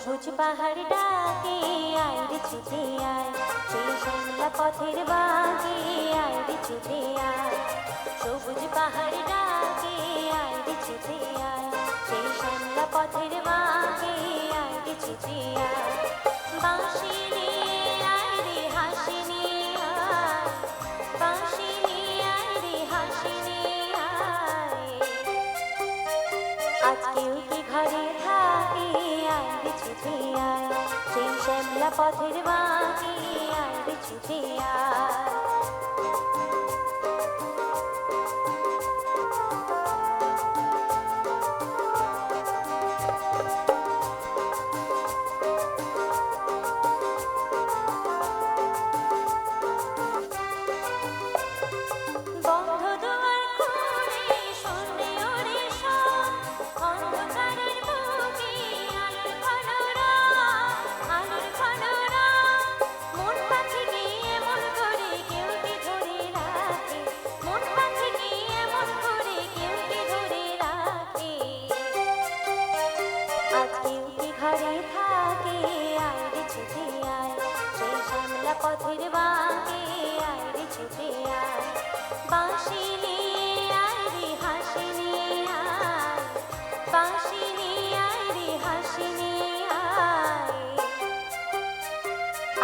সবুজ পাহাড় ডাকে আয় রে ছুটে আয়, সেই শ্যামলা পথের বাঁকে আয় রে ছুটে আয়। সবুজ পাহাড় ডাকে আয় রে ছুটে আয়, সেই শ্যামলা পথের বাঁকে আয় রে ছুটে আয়। বাঁশি নিয়ে আয় রে হাসি নিয়ে আয়, বাঁশি নিয়ে আয় রে হাসি নিয়ে আয়। আজকেও কি ঘরে থাকি আয় রে ছুটে আয়, সেই শ্যামলা পথের বাঁকে আয় রে ছুটে আয়। পথের বাঁকে আয় রে ছুটে আয়, বাঁশি নিয়ে আয় রে হাসি নিয়ে আয়, বাঁশি নিয়ে আয় রে হাসি নিয়ে আয়।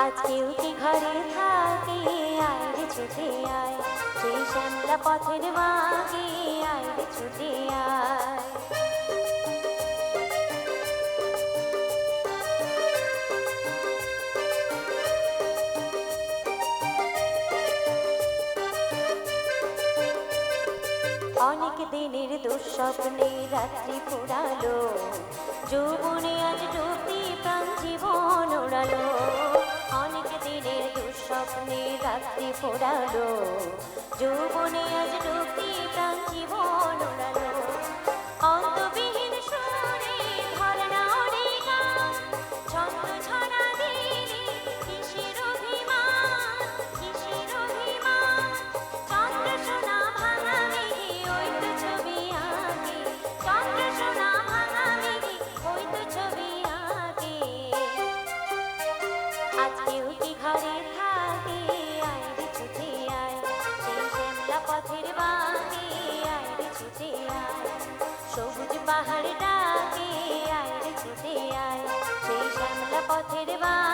আজকেও কি ঘরে থাকি আয় রে ছুটে আয়, সেই শ্যামলা পথের বাঁকে আয় রে ছুটে আয়। অনেক দিনের দুঃস্বপ্নে রাত্রি ফুরালো, যৌবনে আজ ডুবতি প্রাণ জীবন ওড়ালো। অনেক দিনের দুঃস্বপ্নে রাত্রি ফুরালো, যৌবনে আজ ডুবতি প্রাণ জীবন ওড়ালো। অন্তবিহীন সুরে ধরনা ওরে গান, ছন্দ ছড়া দিলে কিসের অভিমান, কিসের অভিমান। চন্দ্র সোনা ভাঙা মেঘে ওই তো ছবি আঁকে, চন্দ্র সোনা ভাঙা মেঘে ওই তো ছবি আঁকে। আজকেও কি ঘরে থাকে আয় রে ছুটে আয়, সেই শ্যামলা পথের বাঁকে আয় রে ছুটে আয়। সবুজ পাহাড় ডাকে আয় রে ছুটে আয়, সেই শ্যামলা পথের বাঁকে